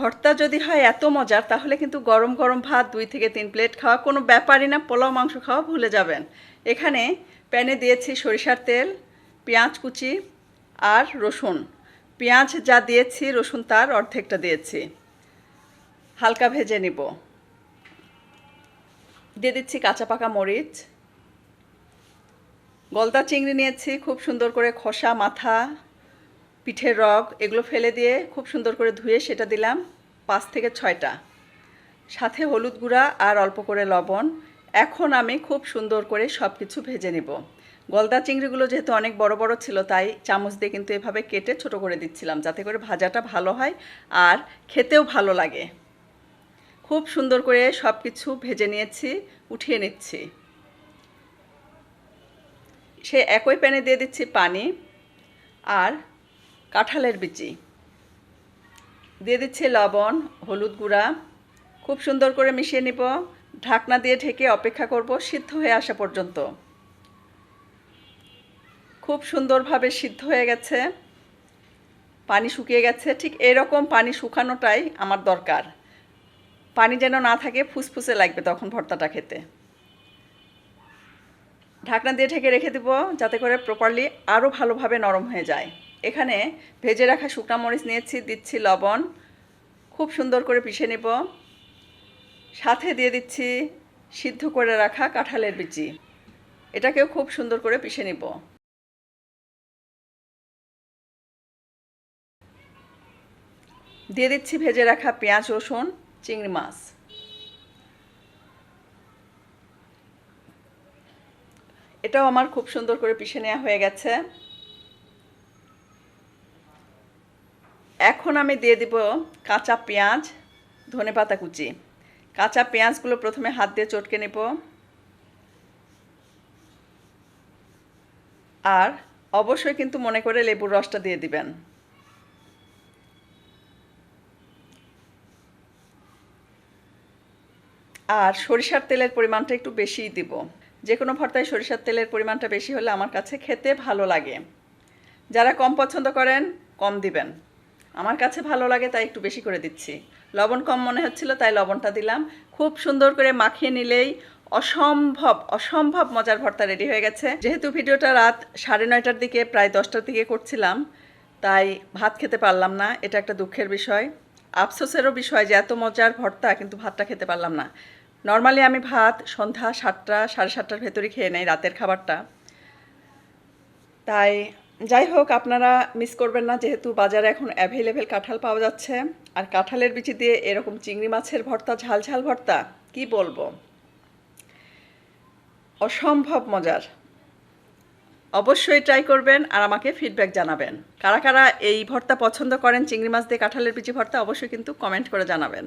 ভর্তা যদি হয় এত মজার তাহলে কিন্তু গরম গরম ভাত 2 থেকে 3 প্লেট খাওয়া কোনো ব্যাপারই না, পোলাও মাংস খাওয়া ভুলে যাবেন। এখানে প্যানে দিয়েছি সরিষার তেল, পেঁয়াজ কুচি আর রসুন। পেঁয়াজ যা দিয়েছি রসুন তার অর্ধেকটা দিয়েছি, হালকা ভেজে নিব। দিয়ে দিচ্ছি কাঁচা পাকা মরিচ। গলদা চিংড়ি নিয়েছি, খুব সুন্দর করে খোসা মাথা পিঠের রগ এগুলো ফেলে দিয়ে খুব সুন্দর করে ধুয়ে সেটা দিলাম 5 থেকে 6টা, সাথে হলুদ গুঁড়া আর অল্প করে লবণ। এখন আমি খুব সুন্দর করে সব কিছু ভেজে নিব। গলদা চিংড়িগুলো যেহেতু অনেক বড় বড় ছিল তাই চামচ দিয়ে কিন্তু এভাবে কেটে ছোট করে দিচ্ছিলাম যাতে করে ভাজাটা ভালো হয় আর খেতেও ভালো লাগে। খুব সুন্দর করে সব কিছু ভেজে নিয়েছি, উঠিয়ে নিচ্ছি। সে একই প্যানে দিয়ে দিচ্ছি পানি আর কাঁঠালের বিচি, দিয়ে দিচ্ছি লবণ, হলুদ গুঁড়া। খুব সুন্দর করে মিশিয়ে নিব। ঢাকনা দিয়ে ঢেকে অপেক্ষা করব সিদ্ধ হয়ে আসা পর্যন্ত। খুব সুন্দরভাবে সিদ্ধ হয়ে গেছে, পানি শুকিয়ে গেছে। ঠিক এরকম পানি শুকানোটাই আমার দরকার, পানি যেন না থাকে, ফুসফুসে লাগবে তখন ভর্তাটা খেতে। ঢাকনা দিয়ে ঢেকে রেখে দেব যাতে করে প্রপারলি আরও ভালোভাবে নরম হয়ে যায়। এখানে ভেজে রাখা শুকনো মরিচ নিয়েছি, দিচ্ছি লবণ, খুব সুন্দর করে পিষে নেব। সাথে দিয়ে দিচ্ছি সিদ্ধ করে রাখা কাঁঠালের বিচি, এটাকেও খুব সুন্দর করে পিষে নেব। দিয়ে দিচ্ছি ভেজে রাখা পেঁয়াজ রসুন চিংড়ি মাছ। এটাও আমার খুব সুন্দর করে পিষে নেওয়া হয়ে গেছে। এখন আমি দিয়ে দিব কাঁচা পেঁয়াজ, ধনেপাতা কুচি। কাঁচা পেঁয়াজগুলো প্রথমে হাত দিয়ে চটকে নেব আর অবশ্যই কিন্তু মনে করে লেবুর রসটা দিয়ে দিবেন। আর সরিষার তেলের পরিমাণটা একটু বেশিই দিব। যে কোনো ভর্তায় সরিষার তেলের পরিমাণটা বেশি হলে আমার কাছে খেতে ভালো লাগে। যারা কম পছন্দ করেন কম দিবেন, আমার কাছে ভালো লাগে তাই একটু বেশি করে দিচ্ছি। লবণ কম মনে হচ্ছিল তাই লবণটা দিলাম। খুব সুন্দর করে মাখিয়ে নিলেই অসম্ভব অসম্ভব মজার ভর্তা রেডি হয়ে গেছে। যেহেতু ভিডিওটা রাত 9:30টার দিকে প্রায় 10টার দিকে করছিলাম তাই ভাত খেতে পারলাম না, এটা একটা দুঃখের বিষয়, আফসোসেরও বিষয় যে এত মজার ভর্তা কিন্তু ভাতটা খেতে পারলাম না। নর্মালি আমি ভাত সন্ধ্যা 7টা 7:30টার ভেতরই খেয়ে নেই রাতের খাবারটা। তাই যাই হোক, আপনারা মিস করবেন না, যেহেতু বাজারে এখন অ্যাভেলেবেল কাঁঠাল পাওয়া যাচ্ছে। আর কাঁঠালের বিচি দিয়ে এরকম চিংড়ি মাছের ভর্তা, ঝাল ঝাল ভর্তা, কি বলবো, অসম্ভব মজার। অবশ্যই ট্রাই করবেন আর আমাকে ফিডব্যাক জানাবেন। কারা কারা এই ভর্তা পছন্দ করেন, চিংড়ি মাছ দিয়ে কাঁঠালের বিচি ভর্তা, অবশ্যই কিন্তু কমেন্ট করে জানাবেন।